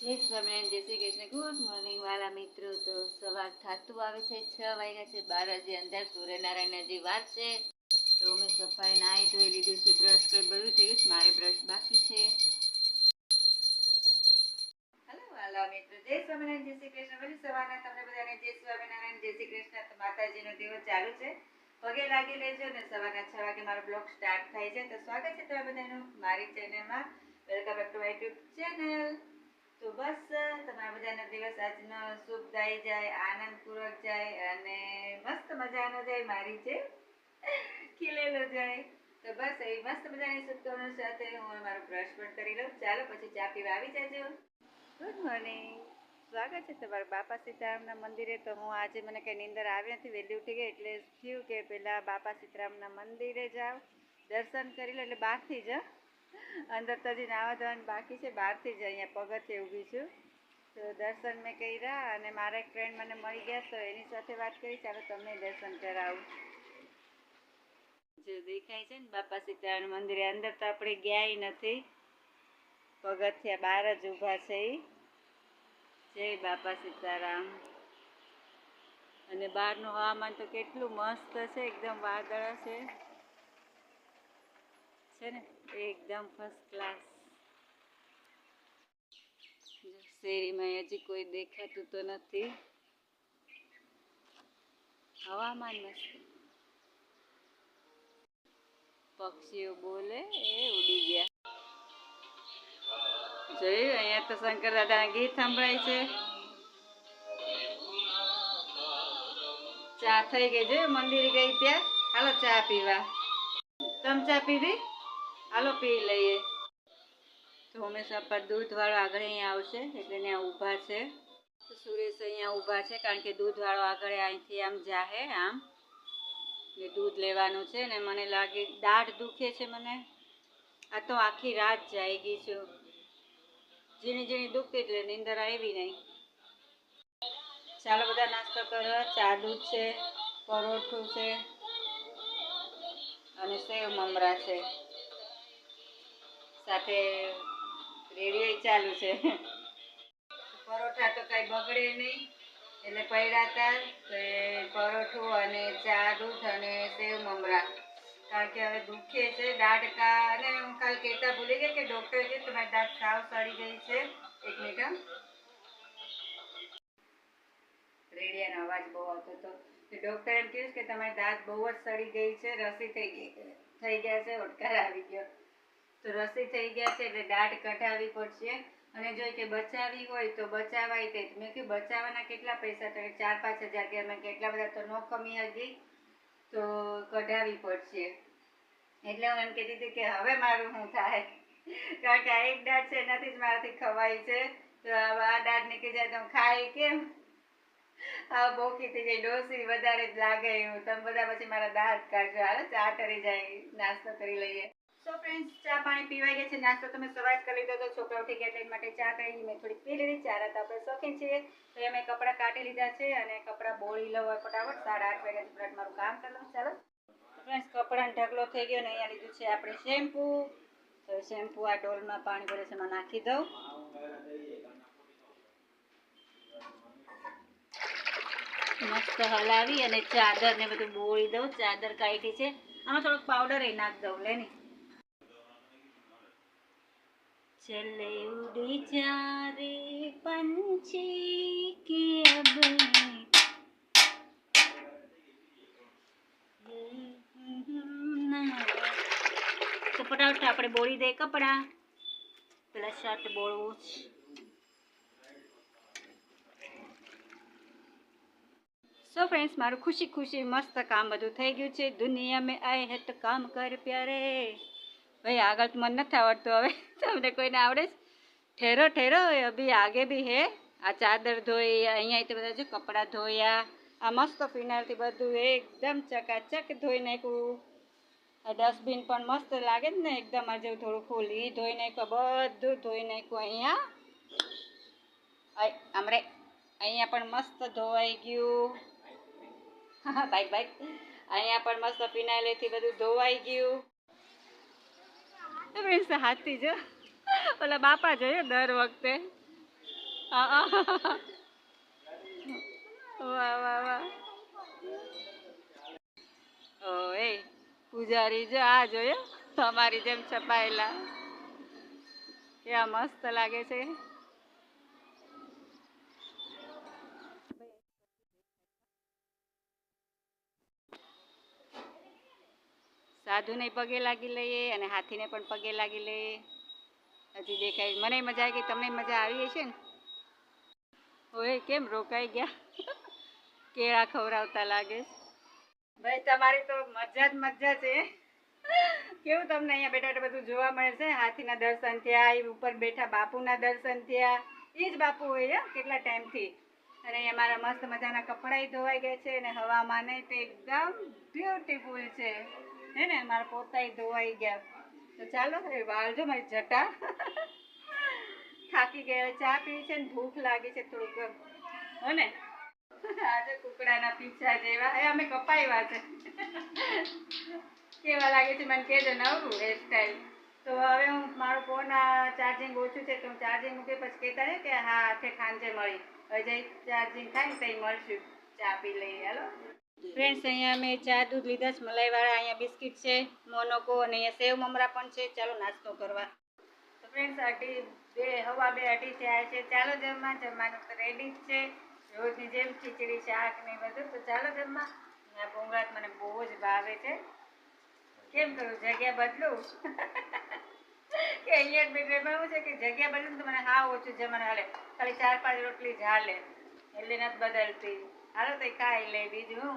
જય સ્વામિનારાયણ, જય Shri Krishna. Good morning વાલા મિત્રો. તો સવાર થતું આવે છે, 6 વાગ્યા છે, 12 હજી અંદર સૂર્યનારાયણ હજી વાર છે. તો મેં સફાઈ નાહી ધોઈ લીધું છે, બ્રશ કરી બધું થઈ ગયું. મારે બ્રશ બાકી છે. હેલો વાલા મિત્રો, જય સ્વામિનારાયણ, જય શ્રી કૃષ્ણ. વળી સવારના તમને બધાને જય સ્વામિનારાયણ, જય શ્રી કૃષ્ણ. તો માતાજીનો દિવસ ચાલુ છે, પગે લાગી લેજો ને. સવારના 6 વાગે મારો બ્લોગ સ્ટાર્ટ થાય છે. તો સ્વાગત છે તમારા બધાનું મારી ચેનલમાં. Welcome back to my YouTube channel. તો બસ તમારા બધાનો દિવસ આજનો શુભદાયી જાય, આનંદપૂર્વક જાય અને મસ્ત મજાનો જાય, મારી જે ખીલેલો જાય. તો બસ એવી મસ્ત મજાની શુભકામનાઓ સાથે હું મારો બ્રશ પણ કરી લઉં. ચાલો પછી ચા પીવા આવી જાજો. ગુડ મોર્નિંગ, સ્વાગત છે તમારું બાપા સીતારામના મંદિરે. તો હું આજે મને કંઈ નીંદર આવી નથી, વહેલી ઉઠી ગઈ એટલે થયું કે પહેલાં બાપા સીતારામના મંદિરે જાઓ, દર્શન કરી લો. એટલે બહારથી જ, અંદર તો હજી નાવા ધોવાનું બાકી છે, બહારથી જ અહીંયા પગથિયે ઊભી છું. તો દર્શન મેં કર્યા અને મારા એક ફ્રેન્ડ મને મળી ગયા, તો એની સાથે વાત કરી. ચાલો તમને દર્શન કરાવું. જો દેખાય છે ને બાપા સીતારામ મંદિરે. અંદર તો આપણે ગયા નથી, પગથિયા બહાર જ ઊભા છે. જય બાપા સીતારામ. અને બહારનું હવામાન તો કેટલું મસ્ત છે, એકદમ વાદળા છે ને, એકદમ ફર્સ્ટ ક્લાસ. શેરીમાં હજી કોઈ દેખાતું તો નથી. હવામાન મસ્ત, પક્ષીઓ બોલે, એ ઉડી ગયા. જોયું, અહીંયા તો શંકર દાદાના ગીત સંભળાય છે. ચા થઈ ગઈ. જોયું, મંદિરે ગઈ ત્યાં. હાલો ચા પીવા. તમે ચા પીધી? હાલો પી લઈએ. તો હંમેશા પર દૂધવાળો આગળ અહીંયા આવશે એટલે ત્યાં ઊભા છે. તો સુરેશ અહીંયા ઊભા છે કારણ કે દૂધવાળો આગળ અહીંથી આમ જાહે આમ, ને દૂધ લેવાનું છે. ને મને લાગે દાઢ દુખે છે મને. આ તો આખી રાત જાગી છું, ઝીણી ઝીણી દુખતી એટલે નીંદર આવી નહીં. ચાલો બધા નાસ્તો કરવા. ચા દૂધ છે, પરોઠું છે અને સેવ મમરા છે, સાથે રેડિયો ચાલુ છે. પરોઠા તો કઈ બગડે નહીં એટલે પડ્યા હતા. તો પરોઠું અને ચા દૂધ અને સેવ મમરા, કારણ કે હવે દુખે છે દાઢકા. અને હું કાલ કહેતા ભૂલી ગઈ કે ડૉક્ટર કે તમારી દાંત સાવ સડી ગઈ છે. એક મિનિટ, રેડિયાનો અવાજ બહુ આવતો હતો. ડૉક્ટર એમ કહ્યું કે તમારી દાંત બહુ જ સડી ગઈ છે, રસી થઈ ગયા છે, ઓડકાર આવી ગયો. તો રસી થઈ ગયા છે એટલે દાઢ કઢાવવી પડશે. અને જો કે બચાવી હોય તો બચાવાય. તે મેં કહ્યું બચાવવાના કેટલા પૈસા? તો 4-5 હજાર કે મેં કેટલા બધા તો નો કમી હતી, તો કઢાવી પડશે. એટલે હું એમ કહેતી હતી કે હવે મારું શું થાય, કારણ કે આ એક દાઢ છે એનાથી જ મારાથી ખવાય છે. તો આ દાઢ નીકળી જાય તો ખાય કેમ? હા, બોકી થઈ જાય, ડોસી વધારે જ લાગે એવું. તમે બધા પછી મારા દાંત કાઢજો. હાલો ચા કરી જાય, નાસ્તો કરી લઈએ. સો ફ્રેન્ડ્સ, ચા પાણી પીવાઈ ગયા છે, નાસ્તો તમે સવારે કરી લીધો. તો છોકરા ઉઠી ગયા એટલે માટે ચા કરી મેં થોડીક પી લીધી. ચા તો આપણે શોખીન છીએ. તો એ મેં કપડાં કાઢી લીધા છે અને કપડાં બોળી લઉં ફટાફટ. 8:30 વાગ્યા સુધી મારું કામ કરી લઉં. ચાલો ફ્રેન્ડ્સ, કપડાનો ઢગલો થઈ ગયો ને અહીંયા લીધું છે આપણે શેમ્પૂ. તો શેમ્પૂ આ ડોલમાં પાણી ભરે છે એમાં નાખી દઉં. મસ્ત હલાવી અને ચાદર ને બધું બોળી દઉં. ચાદર કાઢી છે, આમાં થોડોક પાવડર એ નાખ દઉં. લેની चले उड़ी जा रे पंछी के अब તો ફટાફટ આપણે બોળી દઈએ કપડા. પેલા શર્ટ બોળવું છે. સો ફ્રેન્ડ્સ, મારું ખુશી ખુશી મસ્ત કામ બધું થઈ ગયું છે. દુનિયા મેં આए હે તો કામ કર પ્યારે. ભાઈ આગળ તો મને નથી આવડતું, હવે તમને કોઈને આવડે છે? ઠેરો ઠેરો, અભી આગે બી હે. આ ચાદર ધોઈ, અહીંયા તો બધા જો કપડાં ધોયા. આ મસ્ત ફિનાલથી બધું એકદમ ચકાચક ધોઈ નાખ્યું. આ ડસ્ટબિન પણ મસ્ત લાગે જ ને, એકદમ આ જેવું થોડું ફૂલ એ ધોઈ નાખ્યું. બધું ધોઈ નાખ્યું. અહીંયા આમરે અહીંયા પણ મસ્ત ધોવાઈ ગયું. હા બાઈક બાઈક, અહીંયા પણ મસ્ત ફિનાઇલથી બધું ધોવાઈ ગયું. હાથથી જો ઓલા બાપા જોયો દર વખતે. વાહ વાહ વાહ. ઓ એ પૂજારી જો આ જોયો તમારી જેમ છપાયેલા કેવા મસ્ત લાગે છે. સાધુને પગે લાગી લઈએ અને હાથીને પણ પગે લાગી લઈએ. હજી દેખાય મને મજા આવી ગઈ, તમને મજા આવી હશે ને. ઓય કેમ રોકાઈ ગયા? કેળા ખવડાવતા લાગે. ભાઈ તમારી તો મજા જ મજા છે. કેવું તમને અહીંયા બેઠા બેઠા બધું જોવા મળે છે. હાથીના દર્શન થયા, એ ઉપર બેઠા બાપુના દર્શન થયા. એ જ બાપુ હોય કેટલા ટાઈમથી. અને અહીંયા મારા મસ્ત મજાના કપડાં ધોવાઈ ગયા છે અને હવામાન તો એકદમ બ્યુટીફુલ છે. હે ને મારા પોતા ધોવાઈ ગયા. તો ચાલો હવે વાળજો મારી જટા. થાકી ગયા, ચા પીવી છે ને ભૂખ લાગી છે થોડુંક. હો ને આજે કુકડાના પીછા જેવા અમે કપાવ્યા છે. કેવા લાગે છે મને કહેજો, નવું હેરસ્ટાઈલ. તો હવે હું મારો ફોન ચાર્જિંગ ઓછું છે તો હું ચાર્જિંગ મૂકી પછી કહેતા ને કે હા આખે ખાંજે મળી. હવે જઈ ચાર્જિંગ થાય ને તઈ મળશું, ચા પી લઈએ. હાલો ફ્રેન્ડ્સ, અહીંયા મેં ચા દૂધ લીધા છે મલાઈવાળા. અહીંયા બિસ્કિટ છે મોનોકો અને અહીંયા સેવ મમરા પણ છે. ચાલો નાસ્તો કરવા. તો ફ્રેન્ડ્સ હવા 2:30 થયા છે. ચાલો જમવાનું તો રેડી જ છે રોજની જેમ, ખીચડી શાક ને બધું. તો ચાલો જમવા. ભૂંગળા મને બહુ જ ભાવે છે. કેમ કરું, જગ્યા બદલું કે અહીંયા જ બેઠું છે કે જગ્યા બદલું તો મને હા ઓછું જમવાનું હાલે. ખાલી 4-5 રોટલી જ હાલે, એટલે નથી બદલતી. હાલો તો ખાઈ લે બીજું.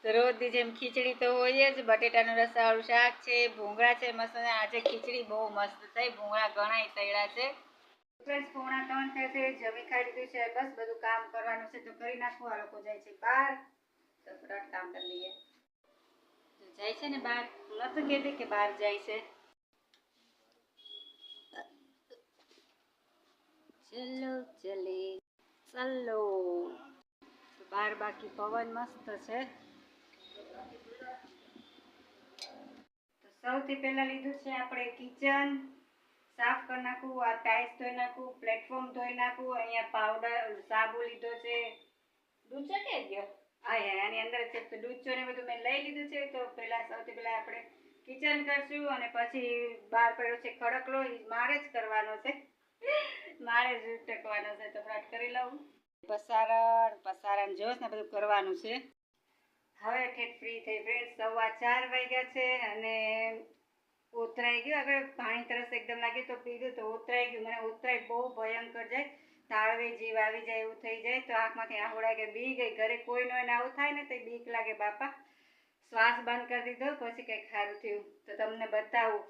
તો રોજની જેમ ખીચડી તો હોય જ. બટેટાનું રસાવાળું શાક છે, ભૂંગળા છે મસ્ત. આજે ખીચડી બહુ મસ્ત થઈ, ભૂંગળા ઘણાય તળ્યા છે. ફ્રેન્ડ્સ 2:45 થયા છે. જમી ખાઈ લીધું છે. બસ બધું કામ કરવાનું છે તો કરી નાખવું. આ લોકો જાય છે બહાર, તો ફટાફટ કામ કરી લઈએ. જાય છે ને બહાર, નથી કહેતી કે બહાર જાય છે. ચલો ચલે ચલો. બહાર બાકી પવન મસ્ત છે. તો સૌથી પહેલા લીધું છે આપણે કિચન સાફ કરી નાખવું. આ ટાઇલ્સ ધોઈ નાખવું, પ્લેટફોર્મ ધોઈ નાખવું. અહીંયા પાવડર સાબુ લીધો છે. ડૂચો કે ગયો આની અંદર છે તો ડૂચો ને બધું મેં લઈ લીધું છે. તો સૌથી પહેલા આપણે કિચન કરશું અને પછી બહાર પડ્યો છે ખડકલો, મારે જ કરવાનો છે. મારે જ ટકવાનો છે તો ફટાફટ કરી લઉં. પસારણ જોશ ને બધું કરવાનું છે. હવે ઠેઠ ફ્રી થઈ ફ્રેન્ડ. 4:15 વાગ્યા છે અને ઉતરાઈ ગયું. આગળ પાણી તરસ એકદમ લાગી તો પીધું તો ઉતરાઈ ગયું. મને ઉતરાઈ બહુ ભયંકર જાય, તાળવે જીવ આવી જાય એવું થઈ જાય. તો આંખમાંથી આહોડા કે બી ગઈ. ઘરે કોઈ નો આવું થાય ને તો બીક લાગે બાપા. શ્વાસ બંધ કરી દીધો પછી કંઈક સારું થયું. તો તમને બતાવું.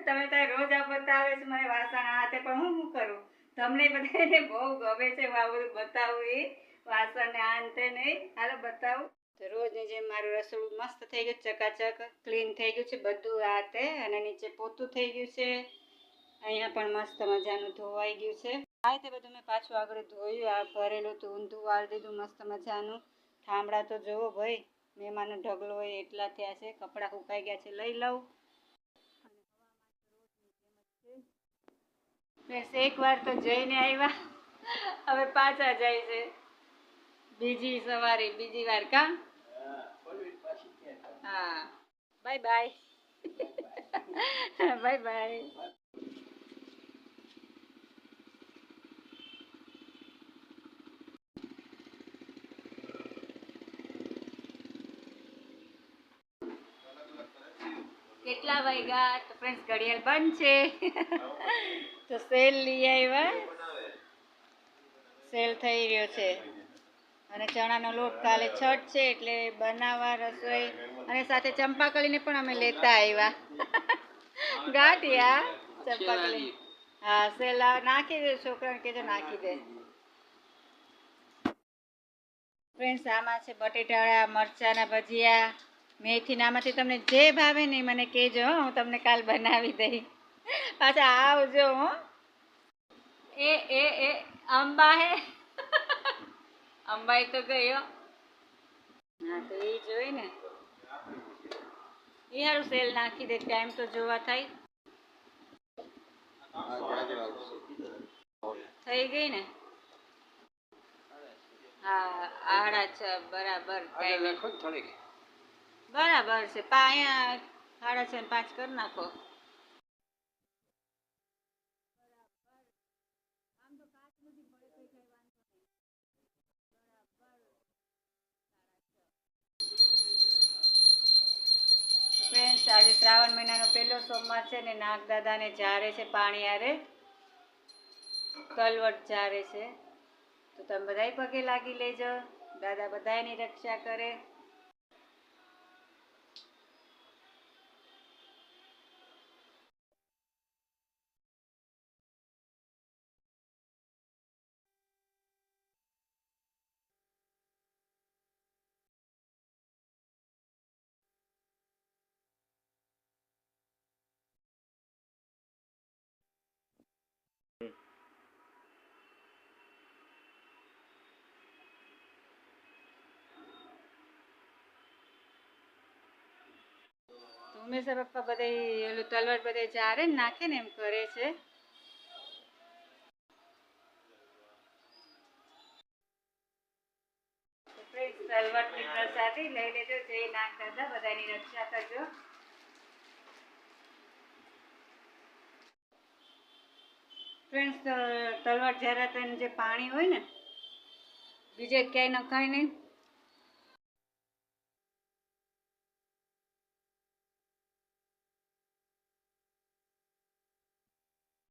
તમે ત્યાં રોજ આ બતાવે છે મને વાસણ હાથે, પણ હું શું કરું, તમને બધાને બહુ ગમે છે આ બધું બતાવું. એ વાસણ ને આ અંતે નહીં. હાલો બતાવું. તો રોજની જેમ મારું રસોડું મસ્ત થઈ ગયું, ચકાચક ક્લીન થઈ ગયું છે બધું આ તે. અને નીચે પોતું થઈ ગયું છે. અહીંયા પણ મસ્ત મજાનું ધોવાઈ ગયું છે. આ તે બધું મેં પાછું આગળ ધોયું. આ ભરેલું તો ઊંધું વાળી દીધું મસ્ત મજાનું. ઠામડા તો જોવો ભાઈ, મહેમાનનો ઢગલો હોય એટલા થયા છે. કપડાં સુકાઈ ગયા છે, લઈ લઉં. એક વાર તો જઈને આવ્યા, હવે પાછા જાય છે. બીજી સવારી બીજી વાર કામ. હા બાય બાય. Bye bye. કેટલા વાગ્યા? તો ફ્રેન્ડ્સ ઘડિયાળ બંધ છે. તો સેલ લઈ આવ્યા. સેલ થઈ રહ્યો છે. અને ચણાનો લોટ કાલે છઠ છે એટલે બનાવવા રસોઈ. અને સાથે ચંપાકલીને પણ અમે લેતા આવ્યા. ગાંઠિયા ચંપાકલી. હા સેલ નાખી દે, છોકરાને કહેજો નાખી દે. ફ્રેન્ડ્સ આમાં છે બટેટાવાળા મરચાના ભજીયા, મેથીના. આમાંથી તમને જે ભાવે ને મને કહેજો, હું તમને કાલ બનાવી દઈ. પાછા આવજો હો. એ અંબા હે. અંબાઈ તો ગયો. હા તો એ જોઈ ને એ હારું સેલ નાખી દે, ટાઈમ તો જોવા થાય. થઈ ગઈ ને. હા 6:30 બરાબર આગળ ટાઈમ રાખો ને થોડીક. બરાબર છે અહીંયા 6:30 ને 5 કરી નાખો. ફ્રેન્ડ્સ આજે શ્રાવણ મહિનાનો પહેલો સોમવાર છે ને નાગદાદાને જારે છે પાણી હારે કલવટ જારે છે. તો તમે બધાય પગે લાગી લેજો. દાદા બધાયની રક્ષા કરે. તો ઉમેશા પપ્પા બધાય ઓલું તલવટ બધાય જારે ને નાખે ને એમ કરે છે. તલવટની પ્રસાદી લઈ લેજો. જય નાગદાદા બધાની રક્ષા કરજો. ફ્રેન્ડ્સ તલવટ જરાતન જે પાણી હોય ને બીજે ક્યાંય નખાય નહીં.